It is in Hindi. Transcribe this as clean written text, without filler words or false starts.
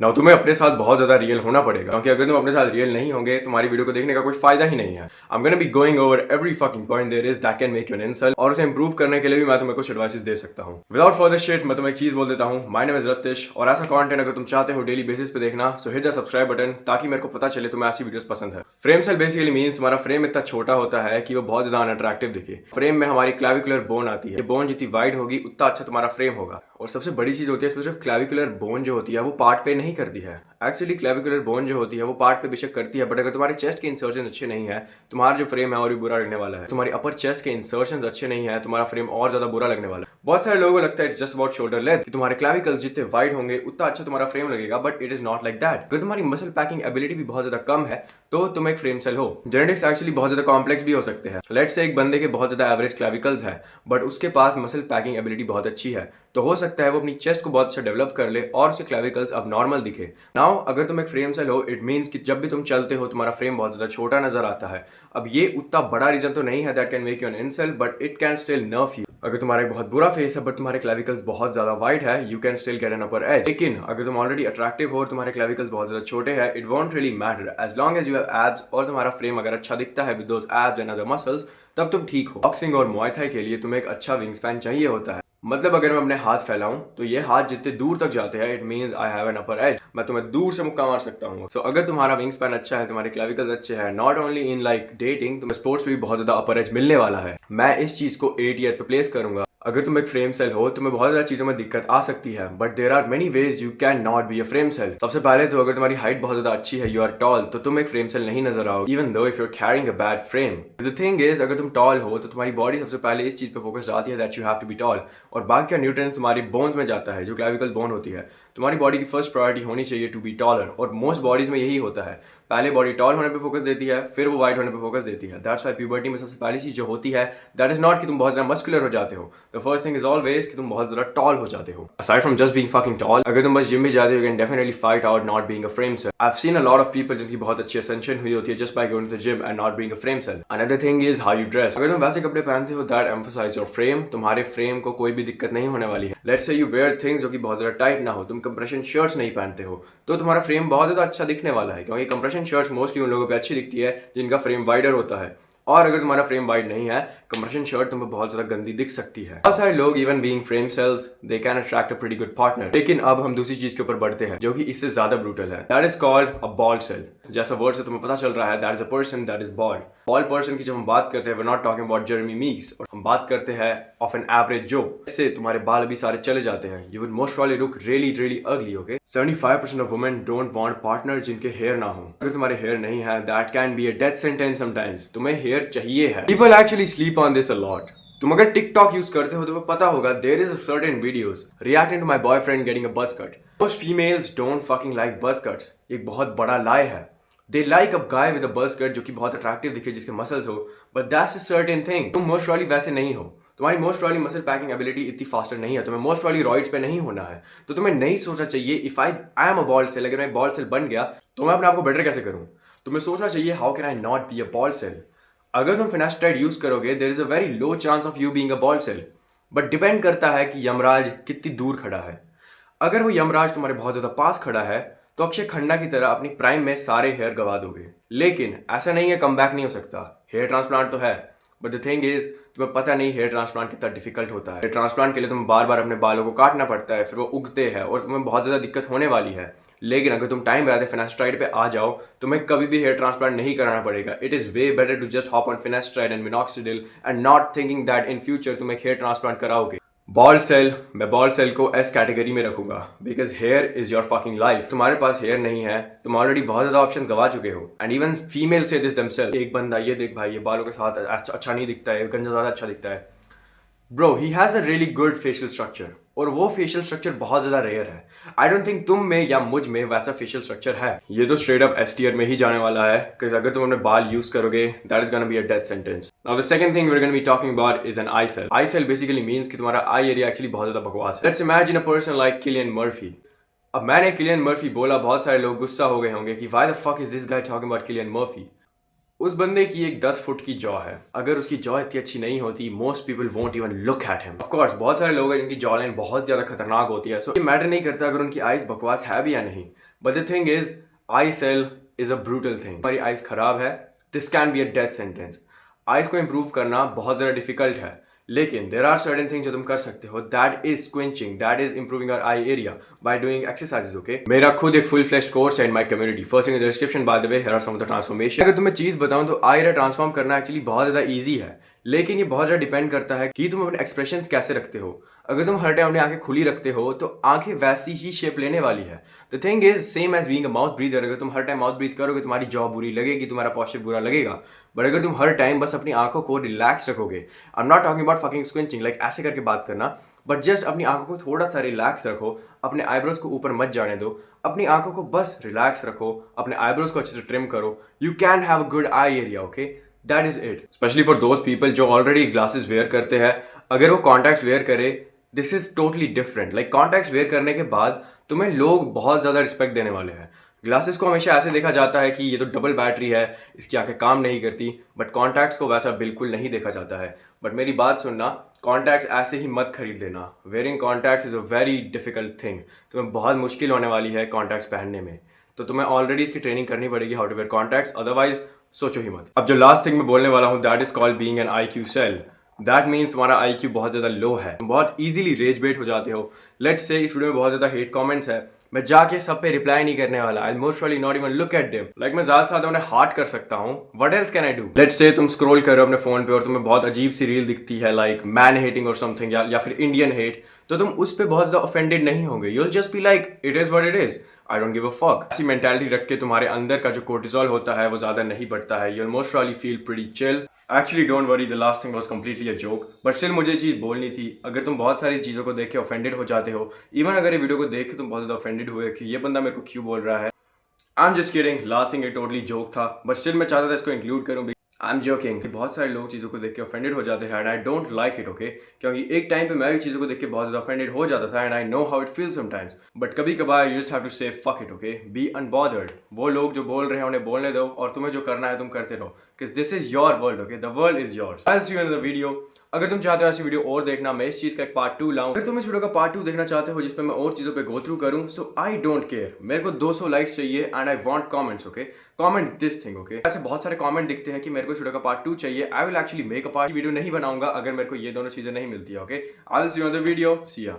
ना तुम्हें अपने साथ बहुत ज्यादा रियल होना पड़ेगा, क्योंकि अगर तुम अपने साथ रियल नहीं होंगे तुम्हारी वीडियो को देखने का कोई फायदा ही नहीं है। I am gonna be going over every fucking point there is that can make you an insult, और उसे इंप्रूव करने के लिए भी मैं तुम्हें कुछ एडवाइस दे सकता हूँ। विदाउट फर्दर शिट मैं तुम्हें एक चीज बोल देता हूँ, माय नेम इज रतिश, और ऐसा कंटेंट अगर तुम चाहते हो डेली बेसिस पे देखना सो हिट द सब्सक्राइब बटन, ताकि मेरे को पता चले तुम्हें ऐसी वीडियोस पसंद है। फ्रेम सेल बेसिकली मींस तुम्हारा फ्रेम इतना छोटा होता है कि वो बहुत ज्यादा अनअट्रैक्टिव दिखे। फ्रेम में हमारी क्लैविकुलर बोन आती है, बोन जितनी वाइड होगी उतना अच्छा तुम्हारा फ्रेम होगा। और सबसे बड़ी चीज होती है इसमें, सिर्फ क्लैविकुलर बोन जो होती है वो पार्ट पे नहीं करती है। एक्चुअली क्लैविकुलर बोन जो होती है वो पार्ट पे बेशक करती है, बट अगर तुम्हारे चेस्ट के इंसर्शन अच्छे नहीं है तुम्हारा जो फ्रेम है और भी बुरा लगने वाला है। तुम्हारी अपर चेस्ट के इंसर्शन अच्छे नहीं है तुम्हारा फ्रेम और ज्यादा बुरा लगने वाला है। बहुत सारे लोगों को लगता है it's just about shoulder length, कि तुम्हारे क्लैविकल्स जितने वाइड होंगे उतना अच्छा तुम्हारा फ्रेम लगेगा, but it is not like that. अगर तुम्हारी मसल पैकिंग एबिलिटी भी बहुत ज्यादा कम है तो तुम एक फ्रेम सेल हो। जेनेटिक्स एक्चुअली बहुत ज्यादा कॉम्प्लेक्स भी हो सकते हैं। लेट्स से एक बंदे के बहुत ज्यादा एवरेज क्लैविकल्स है बट उसके पास मसल पैकिंग एबिलिटी बहुत अच्छी है, तो हो सकता है वो अपनी चेस्ट को बहुत अच्छा डेवलप कर ले और उसके क्लैविकल्स अब नॉर्मल दिखे। नाउ अगर तुम एक फ्रेम सेल हो इट मींस कि जब भी तुम चलते हो तुम्हारा फ्रेम बहुत ज्यादा छोटा नजर आता है। अब ये उतना बड़ा रीजन तो नहीं है that can make you an insult, but it can still nerve you. अगर तुम्हारा एक बहुत बुरा फेस है बट तुम्हारे क्लैविकल्स बहुत ज्यादा वाइड है, you can still get an upper as. लेकिन अगर तुम ऑलरेडी अट्रैक्टिव हो और तुम्हारे क्लैविकल्स बहुत ज्यादा छोटे हैं, it won't really matter as long as you have abs, और तुम्हारा फ्रेम अगर अच्छा दिखता है with those abs and other muscles, तब तुम ठीक हो। बॉक्सिंग और मुआय थाई के लिए तुम्हें एक अच्छा विंग स्पैन चाहिए होता है। मतलब अगर मैं अपने हाथ फैलाऊं तो ये हाथ जितने दूर तक जाते हैं it means I have an upper as, मैं तुम्हें दूर से मुक्का मार सकता हूँ। सो अगर तुम्हारा विंग स्पैन अच्छा है, तुम्हारे क्लैविकल्स अच्छे हैं, not only in like dating, तुम्हें स्पोर्ट्स में भी बहुत ज्यादा अपर एज मिलने वाला है। मैं इस चीज को 8 ईयर पे प्लेस करूंगा। अगर तुम एक फ्रेम सेल हो तुम्हें बहुत ज्यादा चीजों में दिक्कत आ सकती है, but there are many ways you can not be a frame cel. सबसे पहले तो अगर तुम्हारी हाइट बहुत ज्यादा अच्छी है, यू आर टॉल, तो तुम एक फ्रेम सेल नहीं नजर आओ even though if you are carrying a bad frame. The thing is अगर तुम टॉल हो तो तुम्हारी बॉडी सबसे पहले इस चीज पे फोकस आती है that you have to be tall, और बाकी का न्यूट्रिएंट्स तुम्हारी बोन्स में जाता है, जो क्लैविकल बोन होती है। तुम्हारी बॉडी की फर्स्ट प्रायोरिटी होनी चाहिए टू बी टॉलर, और मोस्ट बॉडीज में यही होता है। पहले बॉडी टॉल होने पे फोकस देती है, फिर वो वाइड होने पे फोकस देती है। दैट्स व्हाई प्यूबर्टी में सबसे पहली चीज जो होती है दैट इज नॉट कि तुम बहुत ज्यादा मस्कुलर हो जाते हो, the first thing is always कि तुम बहुत ज्यादा टॉल हो जाते हो। Aside from just being fucking tall, अगर तुम बस जिम भी जाते हो, you can definitely fight out not being a frame cel. I have seen a lot of people जिनकी बहुत अच्छी असेंशन हुई होती है just by going to the gym and not being a frame cel. Another thing is how you dress. अगर तुम वैसे कपड़े पहनते हो दैट एम्फसाइज योर फ्रेम, तुम्हारे फ्रेम को कोई भी दिक्कत नहीं होने वाली है। Let's say you where things जो कि बहुत ज्यादा टाइट ना हो, तुम कंप्रेशन शर्ट्स नहीं पहनते हो, तो तुम्हारा फ्रेम बहुत ज्यादा अच्छा दिखने वाला है, क्योंकि कंप्रेशन शर्ट्स मोस्टली उन लोगों पे अच्छी दिखती है जिनका फ्रेम वाइडर होता है। और अगर तुम्हारा फ्रेम वाइड नहीं है, कंप्रेशन शर्ट तुम्हें बहुत ज्यादा गंदी दिख सकती है। बहुत सारे लोग even being frame cels they can attract a pretty good partner. लेकिन अब हम दूसरी चीज के ऊपर बढ़ते हैं जो कि इससे ज्यादा ब्रूटल है, that is called a bald cel. जैसा वर्ड से तुम्हें पता चल रहा है, that is a person that is bald. Bald person की जब हम बात करते हैं, we are not talking about Jeremy Meeks, और हम बात करते हैं ऑफ एन एवरेज जो। इससे तुम्हारे बाल अभी सारे चले जाते हैं, you would most probably look really really ugly. Okay, 75% of women don't want partner जिनके हेयर ना हो। अगर तुम्हारे हेयर नहीं है, that can be a death sentence sometimes. तुम्हें हेयर चाहिए है। People actually sleep on this a lot. तुम अगर टिकटॉक यूज करते हो तो तुम्हें पता होगा there is a certain videos reacting to my boyfriend getting a buzz cut. Most females don't fucking like buzz cuts. एक बहुत बड़ा लाइ है। They like a guy with a buzz cut जो कि बहुत अट्रैक्टिव दिखे, जिसके मसल्स हो, but that's a certain thing. तुम मोस्ट प्रोबब्ली वैसे नहीं हो। तुम्हारी most probably muscle packing ability इतनी फास्टर नहीं है, तुम्हें मोस्ट प्रोबब्ली रॉइड्स पे नहीं होना है, तो तुम्हें नहीं सोचना चाहिए if I am a bald cel, अगर मैं बॉल्ड सेल बन गया तो मैं अपने आप को बेटर कैसे करूं। तुम्हें सोचना चाहिए how can I not be a bald cel. अगर तुम फिनास्ट्राइड यूज करोगे there is a very low chance of you being a bald cel, but depend करता है कि यमराज कितनी दूर खड़ा है। अगर वो यमराज तुम्हारे बहुत ज्यादा पास खड़ा है तो अक्षय खन्ना की तरह अपनी प्राइम में सारे हेयर गवा दोगे। लेकिन ऐसा नहीं है, कम बैक नहीं हो सकता। हेयर ट्रांसप्लांट तो है, बट द थिंग इज तुम्हें पता नहीं हेयर ट्रांसप्लांट कितना डिफिकल्ट होता है। हेयर ट्रांसप्लांट के लिए तुम्हें बार बार अपने बालों को काटना पड़ता है, फिर वो उगते हैं और तुम्हें बहुत ज्यादा दिक्कत होने वाली है। लेकिन अगर तुम टाइम रहते फिनास्ट्राइड पे आ जाओ, तुम्हें कभी भी हेयर ट्रांसप्लांट नहीं कराना पड़ेगा। It is way better to just hop on finasteride and minoxidil and not thinking that in future तुम एक हेयर ट्रांसप्लांट कराओगे। बॉल्ड सेल, मैं बॉल्ड सेल को एस कैटेगरी में रखूंगा, because hair is your fucking life. तुम्हारे पास हेयर नहीं है, तुम ऑलरेडी बहुत ज्यादा ऑप्शन गवा चुके हो। एंड इवन फीमेल से दिस देमसेल्फ, एक बंदा ये देख भाई ये बालों के साथ अच्छा नहीं दिखता है, गंजा ज्यादा अच्छा दिखता है। Bro he has a really good facial structure, और वो फेशियल स्ट्रक्चर बहुत ज्यादा रेयर है। आई डोंट थिंक तुम में या मुझ में वैसा फेशियल स्ट्रक्चर है। ये तो स्ट्रेट अप एस टीयर में ही जाने वाला है, बिकॉज अगर तुम अपने बाल यूज करोगे that is gonna be a death sentence. Now the second thing we are gonna be talking about is an eye cel. Eye cel basically means कि तुम्हारा आई एरिया एक्चुअली बहुत ज्यादा बकवास है। Let's imagine a person like Cillian Murphy. अब मैंने किलियन मर्फी बोला, बहुत सारे लोग गुस्सा हो गए होंगे कि why the fuck is this guy talking about Cillian Murphy. उस बंदे की एक 10 फुट की जॉ है। अगर उसकी जॉ इतनी अच्छी नहीं होती, most people won't even look at him. Of course बहुत सारे लोग हैं जिनकी जॉ लाइन बहुत ज्यादा खतरनाक होती है, सो ये मैटर नहीं करता अगर उनकी आईज बकवास है भी या नहीं। But the thing is eye cel is a brutal thing. हमारी आइज खराब है, this can be a death sentence. Eyes को इम्प्रूव करना बहुत ज़्यादा डिफिकल्ट है, लेकिन देर आर सर्टेन थिंग्स जो तुम कर सकते हो, that is squinching, that is improving our eye area by doing exercises. Okay, मेरा खुद एक फुल फ्लेश्ड कोर्स है in my community, first in the description. By the way, here are some of the transformation. अगर तुम्हें चीज बताऊं तो आई एरिया ट्रांसफॉर्म करना एक्चुअली बहुत ज़्यादा ईजी है, लेकिन ये बहुत ज़्यादा डिपेंड करता है कि तुम अपने एक्सप्रेशंस कैसे रखते हो। अगर तुम हर टाइम अपनी आंखें खुली रखते हो तो आंखें वैसी ही शेप लेने वाली है। The thing is same as being a mouth breather. अगर तुम हर टाइम माउथ ब्रीथ करोगे, तुम्हारी जॉ बुरी लगेगी, तुम्हारा पॉस्चर बुरा लगेगा। बट अगर तुम हर टाइम बस अपनी आंखों को रिलैक्स रखोगे, I am not talking about fucking squinching like ऐसे करके बात करना, बट जस्ट अपनी आंखों को थोड़ा सा रिलैक्स रखो, अपने आईब्रोज को ऊपर मत जाने दो, अपनी आंखों को बस रिलैक्स रखो, अपने आईब्रोज को अच्छे से ट्रिम करो, you can have a good eye area. Okay, that is it. Specially for those people जो ऑलरेडी ग्लासेस वेयर करते हैं, अगर वो कॉन्टैक्ट्स वेयर करे, this is totally different. Like contacts wear करने के बाद तुम्हें लोग बहुत ज़्यादा रिस्पेक्ट देने वाले हैं। ग्लासेस को हमेशा ऐसे देखा जाता है कि ये तो डबल बैटरी है, इसकी आंखें काम नहीं करती, बट कॉन्टैक्ट्स को वैसा बिल्कुल नहीं देखा जाता है। बट मेरी बात सुनना, कॉन्टैक्ट्स ऐसे ही मत खरीद लेना। Wearing contacts is a very difficult thing. तुम्हें बहुत मुश्किल होने वाली है कॉन्टैक्ट्स पहनने में, तो तुम्हें ऑलरेडी इसकी ट्रेनिंग करनी पड़ेगी how to wear contacts, otherwise सोचो ही मत। अब जो लास्ट थिंग मैं बोलने वाला हूँ, that is called being an IQ cel. That means तुम्हारा IQ बहुत ज़्यादा लो है, तुम बहुत ईजिली रेज बेट हो जाते हो। लेट्स से इस वीडियो में बहुत ज़्यादा हेट कमेंट्स है, मैं जाके सब पे रिप्लाई नहीं करने वाला। I most probably not even look at them. Like मैं ज़्यादा से ज़्यादा उन्हें हार्ट कर सकता हूँ। What else can I do? Let's say तुम स्क्रॉल कर रहे हो अपने फोन पे और तुम्हें बहुत अजीब सी रील दिखती है, लाइक मैन हेटिंग और समथिंग, या फिर इंडियन हेट, तो तुम उस पर बहुत ज़्यादा ऑफेंडेड नहीं होंगे। You'll just be like it is what it is, I don't give a fuck. ऐसी मेंटालिटी रख के तुम्हारे अंदर का जो कोर्टिसोल होता है वो ज़्यादा नहीं बढ़ता है। You'll most probably feel pretty chill. Actually don't worry, the last thing was completely a joke, but still मुझे चीज़ बोलनी थी। अगर तुम बहुत सारी चीज़ों को देख के ऑफेंडेड हो जाते हो, इवन अगर ये वीडियो को देख के तुम बहुत ज़्यादा ऑफेंडेड हुए कि ये बंदा मेरे को क्यों बोल रहा है, I am just kidding. Last thing एक टोटली जोक था, बट स्टिल मैं चाहता था इसको इंक्लूड करूँ। I am joking. बहुत सारे लोग चीज़ों को देख के ऑफेंडेड हो जाते हैं and I don't like it. Okay, क्योंकि एक टाइम पे मैं भी चीज़ों को देख के बहुत ज़्यादा ऑफेंडेड हो जाता था and I know how it feel sometimes, but कभी कभार you just have to say fuck it. Okay, be unbothered. वो लोग जो बोल रहे हैं उन्हें बोलने दो, और तुम्हें जो करना है तुम करते रहो, because this is your world. Okay, the world is yours. I will see you in the video. अगर तुम चाहते हो ऐसी वीडियो और देखना, मैं इस चीज़ का एक पार्ट 2 लाऊं। अगर तुम इस वीडियो का पार्ट 2 देखना चाहते हो जिसपे मैं और चीज़ों पे गो थ्रू करूं, सो आई डोंट केयर। मेरे को 200 लाइक्स चाहिए and I want comments. Okay, comment this thing. Okay, ऐसे बहुत सारे कमेंट दिखते हैं कि मेरे को इस वीडियो का पार्ट 2 चाहिए। I will actually make a part video नहीं बनाऊंगा अगर मेरे को ये दोनों चीज़ें नहीं मिलती है। Okay, I will see you in the video. See या।